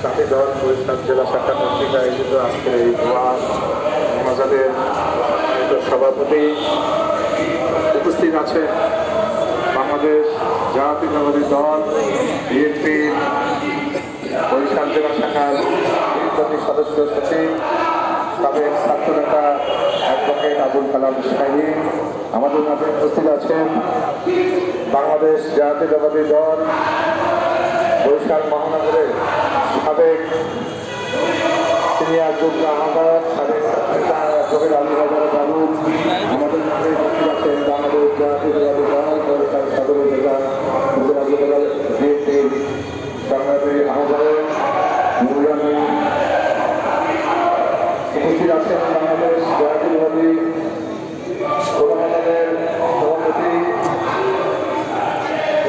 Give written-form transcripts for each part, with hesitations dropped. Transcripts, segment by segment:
সাথী দল বরিশাল জেলা শাখা কর্তৃক আয়োজিত আজকের এই দোয়া মোনাজাতের সভাপতি উপস্থিত আছেন বাংলাদেশ জাতীয়তাবাদী দল বিএনপি বরিশাল জেলা শাখার নির্বাহী সদস্য সচিব সাবেক ছাত্র নেতা অ্যাডভোকেট আবুল কালাম শাহীন। আমাদের মাঝে উপস্থিত আছেন বাংলাদেশ জাতীয়তাবাদী দল বরিশাল মহানগরের সাবেক সিনিয়র যুগ্ম আহ্বায়ক সাবেক নেতা অ্যাডভোকেট আলী হাজার বাবু। আমাদের মাঝে উপস্থিত আছেন বাংলাদেশ জাতীয়তাবাদী দল বরিশাল সদর উপজেলা বিএনপির সংগ্রামী আহ্বায়ক উপস্থিত আছেন বাংলাদেশ জাতীয়তাবাদী সংগঠনের সভাপতি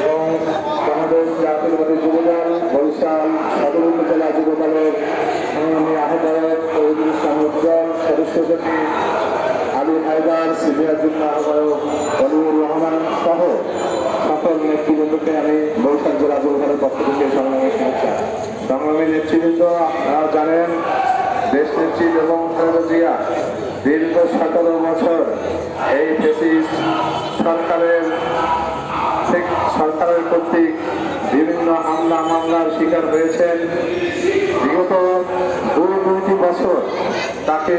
এবং বাংলাদেশ জাতীয়তাবাদী যুবদল বরিশাল সদর উপজেলা যুবদলের সংগ্রামী আহ্বায়ক তৌহিদুল ইসলাম উজ্জ্বল, সদস্য সচিব আলী হায়দার, সিনিয়র যুগ্ম আহ্বায়ক অলিউর রহমান সহ সকল নেতৃবৃন্দকে আমি বরিশাল জেলা যুবদলের পক্ষ থেকে সংগ্রামী শুভেচ্ছা। সংগ্রামী নেতৃবৃন্দ, আপনারা জানেন দেশ নেত্রী এবং খালেদা জিয়া দীর্ঘ 17 বছর এই ফ্যাসিস্ট সরকারের কর্তৃক বিভিন্ন হামলা মামলার শিকার হয়েছেন। বিগত 2 বছর তাকে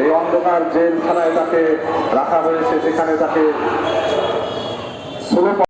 এই অন্ধকার জেলখানায় তাকে রাখা হয়েছে, যেখানে তাকে